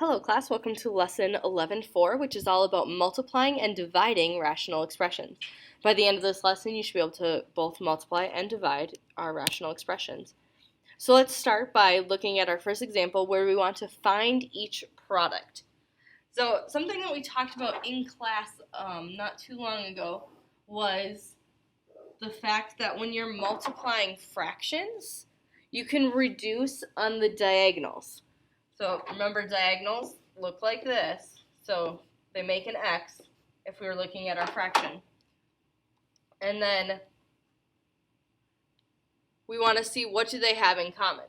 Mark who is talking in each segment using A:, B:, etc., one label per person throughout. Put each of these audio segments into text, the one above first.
A: Hello class, welcome to lesson 11.4, which is all about multiplying and dividing rational expressions. By the end of this lesson, you should be able to both multiply and divide our rational expressions. So let's start by looking at our first example where we want to find each product. So something that we talked about in class not too long ago was the fact that when you're multiplying fractions, you can reduce on the diagonals. So remember, diagonals look like this, so they make an x if we were looking at our fraction. And then we want to see what do they have in common.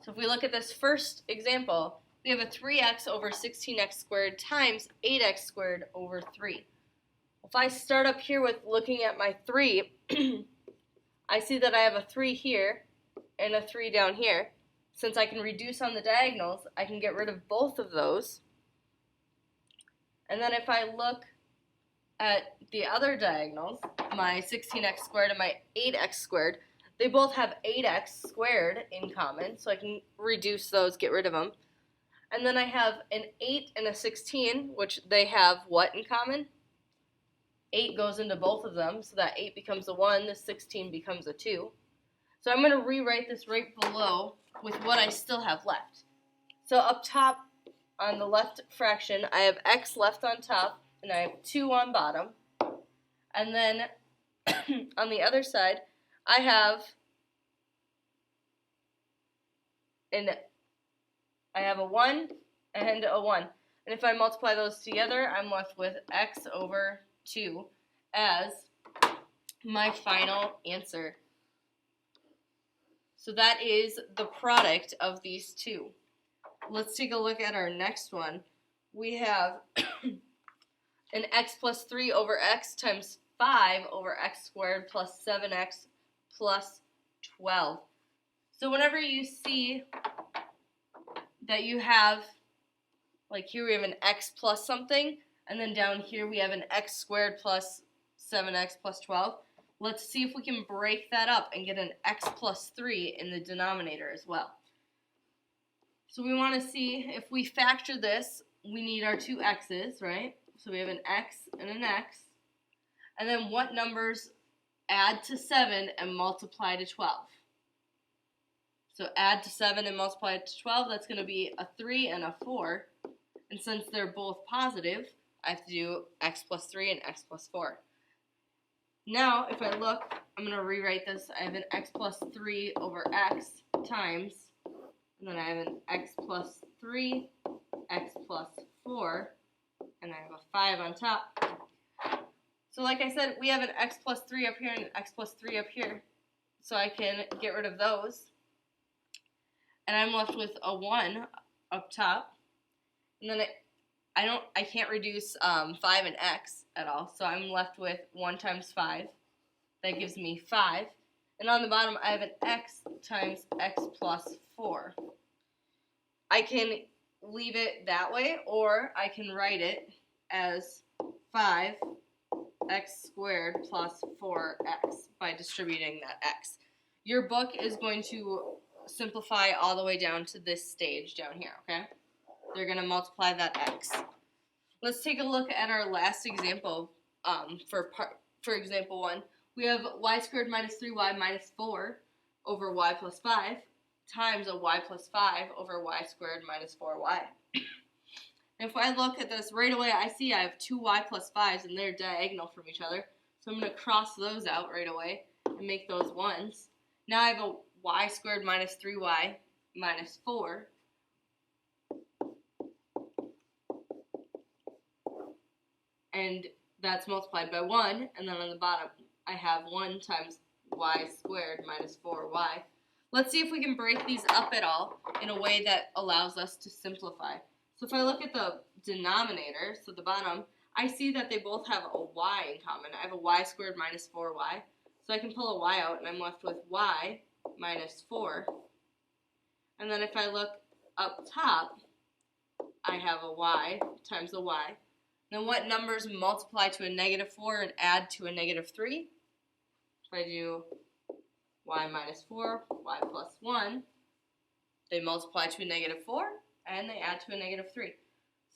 A: So if we look at this first example, we have a 3x over 16x squared times 8x squared over 3. If I start up here with looking at my 3, I see that I have a 3 here and a 3 down here. Since I can reduce on the diagonals, I can get rid of both of those. And then if I look at the other diagonals, my 16x squared and my 8x squared, they both have 8x squared in common, so I can reduce those, get rid of them. And then I have an 8 and a 16, which they have what in common? 8 goes into both of them, so that 8 becomes a 1, the 16 becomes a 2. So I'm going to rewrite this right below with what I still have left. So up top on the left fraction, I have x left on top, and I have 2 on bottom. And then on the other side, I have a 1 and a 1. And if I multiply those together, I'm left with x over 2 as my final answer. So that is the product of these two. Let's take a look at our next one. We have an x plus 3 over x times 5 over x squared plus 7x plus 12. So whenever you see that you have, like here we have an x plus something, and then down here we have an x squared plus 7x plus 12, let's see if we can break that up and get an x plus 3 in the denominator as well. So we want to see if we factor this, we need our two x's, right? So we have an x and an x. And then what numbers add to 7 and multiply to 12? So add to 7 and multiply to 12, that's going to be a 3 and a 4. And since they're both positive, I have to do x plus 3 and x plus 4. Now, if I look, I'm going to rewrite this. I have an x plus 3 over x times, and then I have an x plus 3, x plus 4, and I have a 5 on top. So like I said, we have an x plus 3 up here and an x plus 3 up here. So I can get rid of those. And I'm left with a 1 up top. And then I can't reduce 5 and x at all, so I'm left with 1 times 5. That gives me 5. And on the bottom, I have an x times x plus 4. I can leave it that way, or I can write it as 5x squared plus 4x by distributing that x. Your book is going to simplify all the way down to this stage down here, okay? They're going to multiply that x. Let's take a look at our last example for example 1. We have y squared minus 3y minus 4 over y plus 5 times a y plus 5 over y squared minus 4y. If I look at this right away, I see I have two y plus 5s and they're diagonal from each other. So I'm going to cross those out right away and make those 1s. Now I have a y squared minus 3y minus 4. And that's multiplied by 1, and then on the bottom I have 1 times y squared minus 4y. Let's see if we can break these up at all in a way that allows us to simplify. So if I look at the denominator, so the bottom, I see that they both have a y in common. I have a y squared minus 4y. So I can pull a y out, and I'm left with y minus 4. And then if I look up top, I have a y times a y. Then what numbers multiply to a negative 4 and add to a negative 3? If I do y minus 4, y plus 1, they multiply to a negative 4, and they add to a negative 3.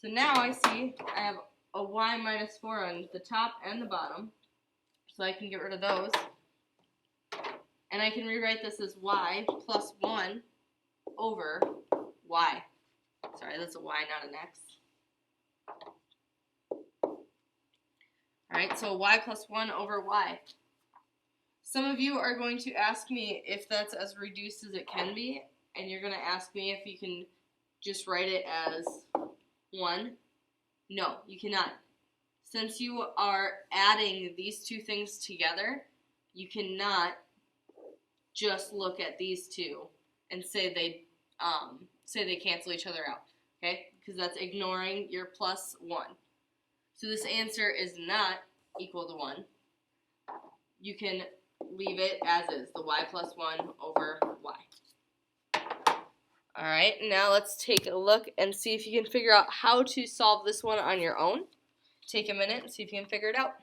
A: So now I see I have a y minus 4 on the top and the bottom. So I can get rid of those. And I can rewrite this as y plus 1 over y. Sorry, that's a y, not an x. Alright, so y plus 1 over y. Some of you are going to ask me if that's as reduced as it can be, and you're going to ask me if you can just write it as 1. No, you cannot. Since you are adding these two things together, you cannot just look at these two and say they cancel each other out, okay? Because that's ignoring your plus 1. So this answer is not equal to 1. You can leave it as is, the y plus 1 over y. Alright, now let's take a look and see if you can figure out how to solve this one on your own. Take a minute and see if you can figure it out.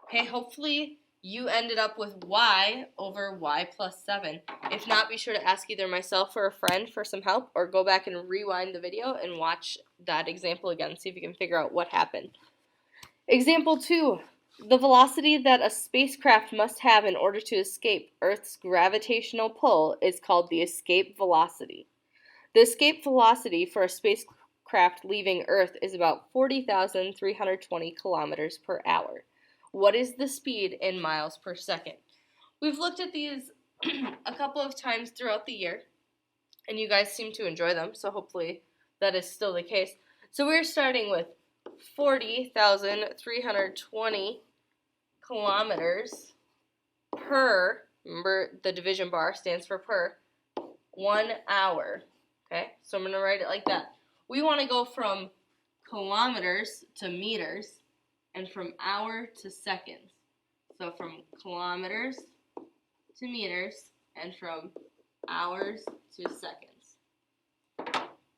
A: Okay, hopefully you ended up with y over y plus 7. If not, be sure to ask either myself or a friend for some help, or go back and rewind the video and watch that example again, see if you can figure out what happened. Example 2. The velocity that a spacecraft must have in order to escape Earth's gravitational pull is called the escape velocity. The escape velocity for a spacecraft leaving Earth is about 40,320 kilometers per hour. What is the speed in miles per second? We've looked at these a couple of times throughout the year, and you guys seem to enjoy them, so hopefully that is still the case. So we're starting with 40,320 kilometers per, remember the division bar stands for per, 1 hour. Okay, so I'm going to write it like that. We want to go from kilometers to meters and from hour to seconds. So from kilometers to meters and from hours to seconds.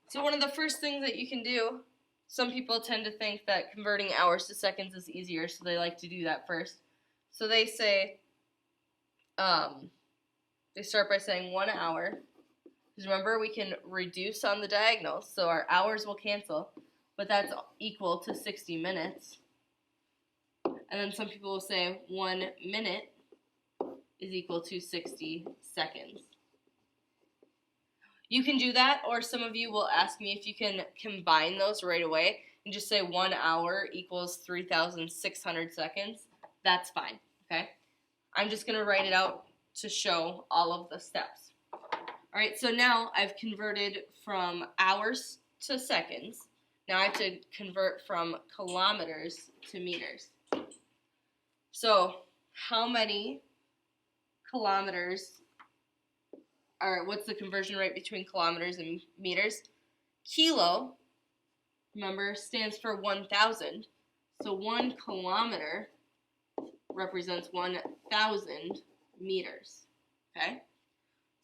A: So one of the first things that you can do, some people tend to think that converting hours to seconds is easier, so they like to do that first. So they say, they start by saying 1 hour. Because remember, we can reduce on the diagonals, so our hours will cancel, but that's equal to 60 minutes. And then some people will say 1 minute is equal to 60 seconds. You can do that, or some of you will ask me if you can combine those right away and just say 1 hour equals 3,600 seconds. That's fine, okay? I'm just going to write it out to show all of the steps. Alright, so now I've converted from hours to seconds. Now I have to convert from kilometers to meters. So how many kilometers, or what's the conversion rate between kilometers and meters? Kilo, remember, stands for 1,000. So 1 kilometer represents 1,000 meters. Okay?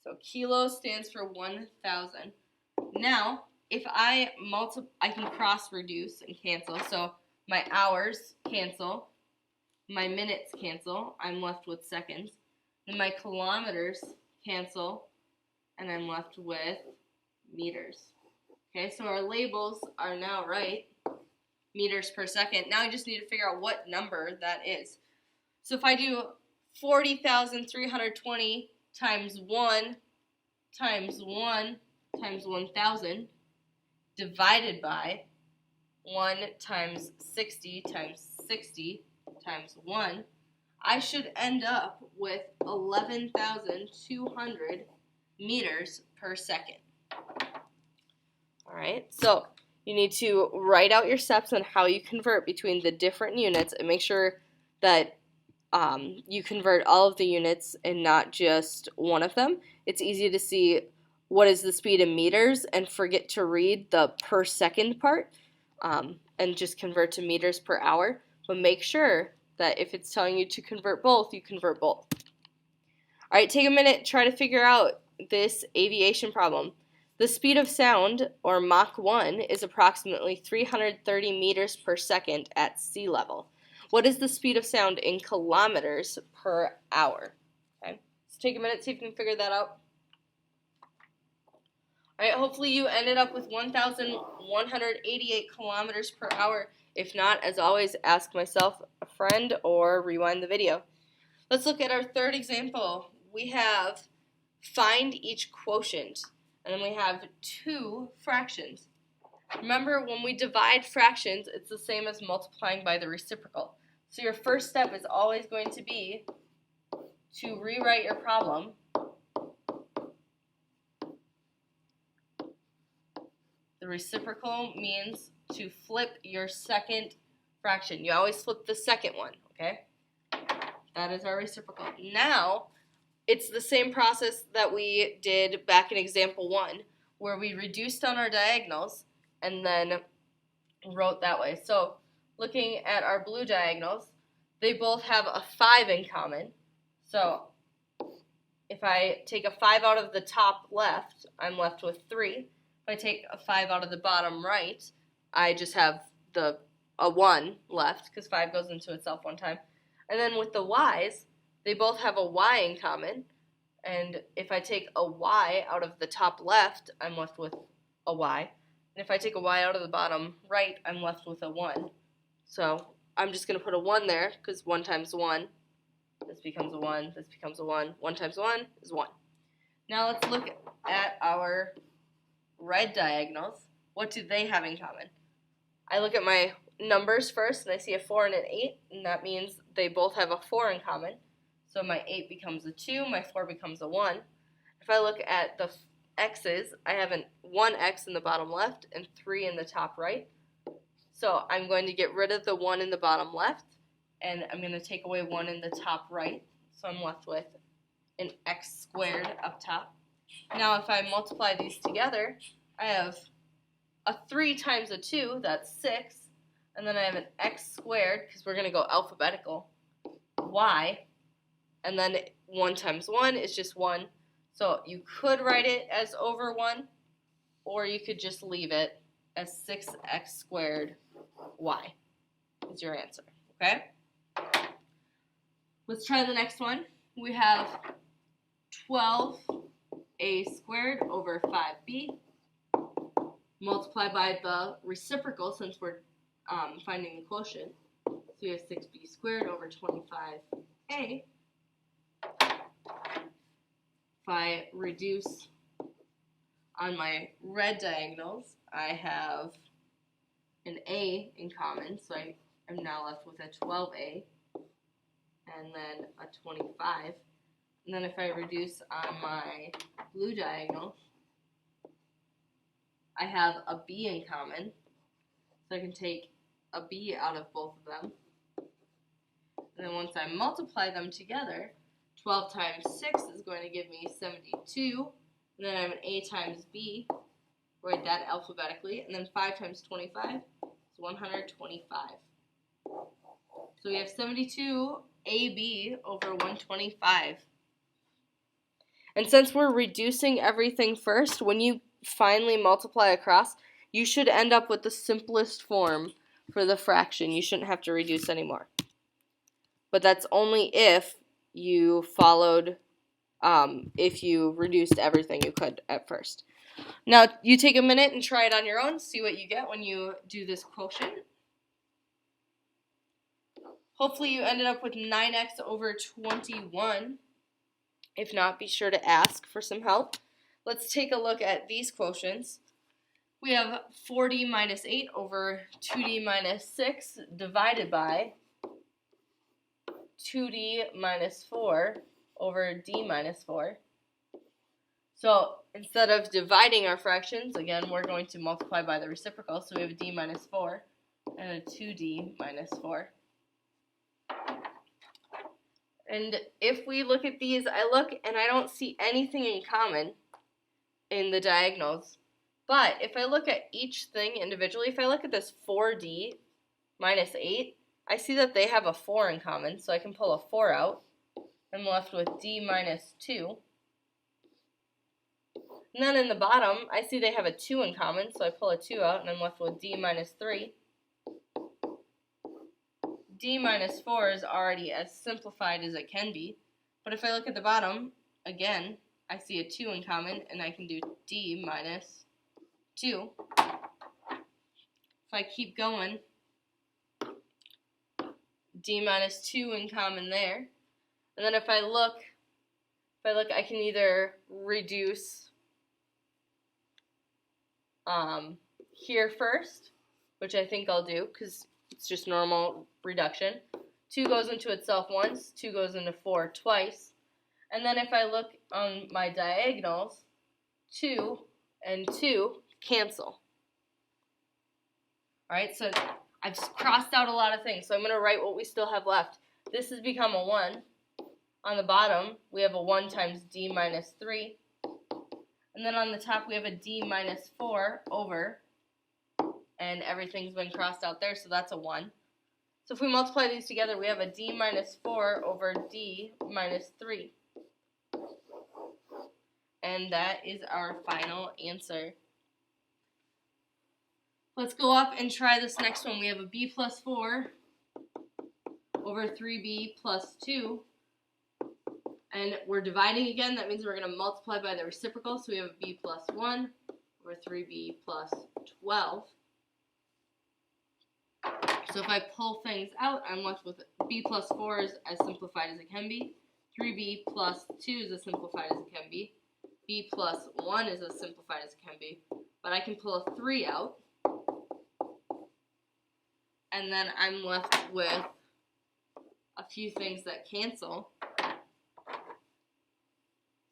A: So kilo stands for 1,000. Now, if I can cross-reduce and cancel. So my hours cancel, my minutes cancel, I'm left with seconds. And my kilometers cancel, and I'm left with meters. Okay, so our labels are now right, meters per second. Now I just need to figure out what number that is. So if I do 40,320 times 1 times 1 times 1,000 divided by 1 times 60 times 60 times 1, I should end up with 11,200 meters per second. Alright, so you need to write out your steps on how you convert between the different units and make sure that you convert all of the units and not just one of them. It's easy to see what is the speed in meters and forget to read the per second part and just convert to meters per hour. But make sure that if it's telling you to convert both, you convert both. Alright, take a minute, try to figure out this aviation problem. The speed of sound, or Mach 1, is approximately 330 meters per second at sea level. What is the speed of sound in kilometers per hour? Okay, so take a minute, see if you can figure that out. Alright, hopefully you ended up with 1,188 kilometers per hour. If not, as always, ask myself, a friend, or rewind the video. Let's look at our third example. We have find each quotient, and then we have two fractions. Remember, when we divide fractions, it's the same as multiplying by the reciprocal. So your first step is always going to be to rewrite your problem. The reciprocal means to flip your second fraction. You always flip the second one, okay? That is our reciprocal. Now, it's the same process that we did back in example 1, where we reduced on our diagonals and then wrote that way. So, looking at our blue diagonals, they both have a 5 in common. So, if I take a 5 out of the top left, I'm left with 3. If I take a 5 out of the bottom right, I just have a 1 left, because 5 goes into itself one time. And then with the y's, they both have a y in common. And if I take a y out of the top left, I'm left with a y. And if I take a y out of the bottom right, I'm left with a 1. So I'm just going to put a 1 there, because 1 times 1, this becomes a 1, this becomes a 1. 1 times 1 is 1. Now let's look at our red diagonals. What do they have in common? I look at my numbers first, and I see a 4 and an 8, and that means they both have a 4 in common. So my 8 becomes a 2, my 4 becomes a 1. If I look at the x's, I have an 1x in the bottom left and 3 in the top right. So I'm going to get rid of the 1 in the bottom left, and I'm going to take away 1 in the top right. So I'm left with an x squared up top. Now if I multiply these together, I have a 3 times a 2, that's 6. And then I have an x squared, because we're going to go alphabetical, y. And then 1 times 1 is just 1. So you could write it as over 1, or you could just leave it as 6x squared y is your answer, okay? Let's try the next one. We have 12a squared over 5b multiplied by the reciprocal, since we're finding the quotient. So we have 6b squared over 25a. If I reduce on my red diagonals, I have an a in common, so I am now left with a 12a and then a 25. And then if I reduce on my blue diagonal, I have a b in common, so I can take a b out of both of them. And then once I multiply them together, 12 times 6 is going to give me 72. And then I have an a times b, write that alphabetically. And then 5 times 25 is 125. So we have 72 ab over 125. And since we're reducing everything first, when you finally multiply across, you should end up with the simplest form for the fraction. You shouldn't have to reduce anymore. But that's only if you followed, if you reduced everything you could at first. Now, you take a minute and try it on your own, see what you get when you do this quotient. Hopefully you ended up with 9x over 21. If not, be sure to ask for some help. Let's take a look at these quotients. We have 4d minus 8 over 2d minus 6 divided by 2d minus 4 over d minus 4. So instead of dividing our fractions, again, we're going to multiply by the reciprocal. So we have a d minus 4 and a 2d minus 4. And if we look at these, I look and I don't see anything in common in the diagonals. But if I look at each thing individually, if I look at this 4d minus 8, I see that they have a 4 in common, so I can pull a 4 out. I'm left with d minus 2. And then in the bottom, I see they have a 2 in common, so I pull a 2 out, and I'm left with d minus 3. D minus 4 is already as simplified as it can be. But if I look at the bottom, again, I see a 2 in common, and I can do d minus 2. If I keep going, d minus 2 in common there. And then if I look, I can either reduce here first, which I think I'll do because it's just normal reduction. 2 goes into itself once, 2 goes into 4 twice. And then if I look on my diagonals, 2 and 2 cancel. Alright, so I've just crossed out a lot of things, so I'm going to write what we still have left. This has become a 1. On the bottom, we have a 1 times d minus 3. And then on the top, we have a d minus 4 over, and everything's been crossed out there, so that's a 1. So if we multiply these together, we have a d minus 4 over d minus 3. And that is our final answer. Let's go up and try this next one. We have a b plus 4 over 3b plus 2. And we're dividing again. That means we're going to multiply by the reciprocal. So we have a b plus 1 over 3b plus 12. So if I pull things out, I'm left with b plus 4 is as simplified as it can be. 3b plus 2 is as simplified as it can be. b plus 1 is as simplified as it can be. But I can pull a 3 out. And then I'm left with a few things that cancel.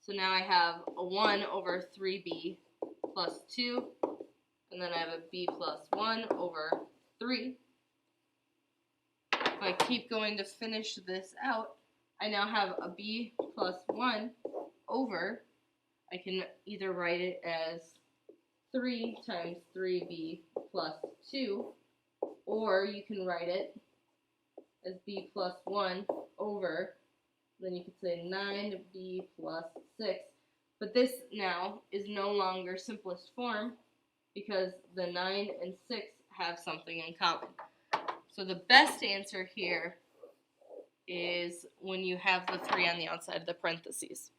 A: So now I have a 1 over 3b plus 2. And then I have a b plus 1 over 3. If I keep going to finish this out, I now have a b plus 1 over, I can either write it as 3 times 3b plus 2, or you can write it as b plus 1 over, then you could say 9b plus 6. But this now is no longer simplest form because the 9 and 6 have something in common. So the best answer here is when you have the 3 on the outside of the parentheses.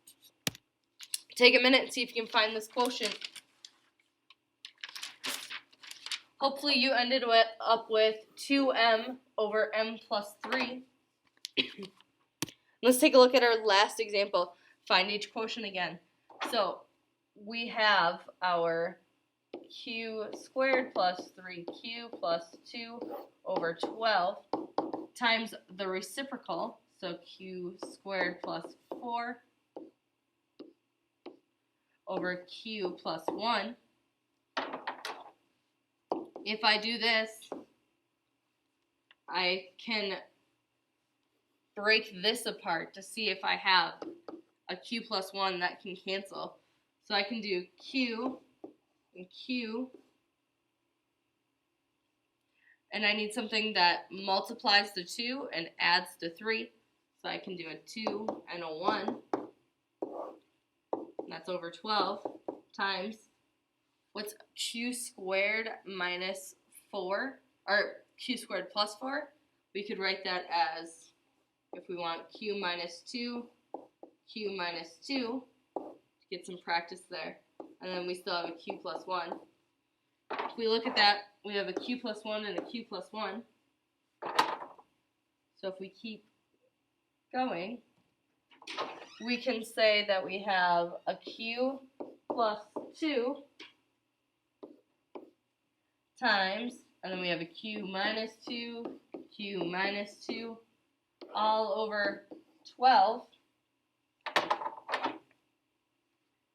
A: Take a minute and see if you can find this quotient. Hopefully you ended up with 2m over m plus 3. Let's take a look at our last example. Find each quotient again. So we have our q squared plus 3q plus 2 over 12 times the reciprocal, so q squared plus 4 over q plus 1. If I do this, I can break this apart to see if I have a q plus 1 that can cancel. So I can do q and q, and I need something that multiplies the 2 and adds the 3. So I can do a 2 and a 1. And that's over 12 times, what's q squared minus 4, or q squared plus 4? We could write that as, if we want q minus 2, q minus 2, to get some practice there. And then we still have a q plus 1. If we look at that, we have a q plus 1 and a q plus 1. So if we keep going, we can say that we have a q plus 2 times, and then we have a q minus 2, q minus 2, all over 12.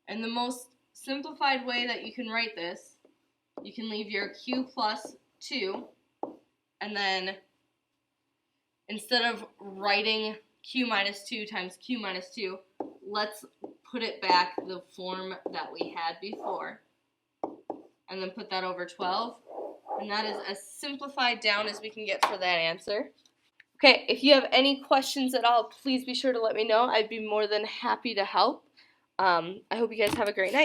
A: And the most simplified way that you can write this, you can leave your q plus 2, and then instead of writing q minus 2 times q minus 2, let's put it back the form that we had before, and then put that over 12. And that is as simplified down as we can get for that answer. Okay, if you have any questions at all, please be sure to let me know. I'd be more than happy to help. I hope you guys have a great night.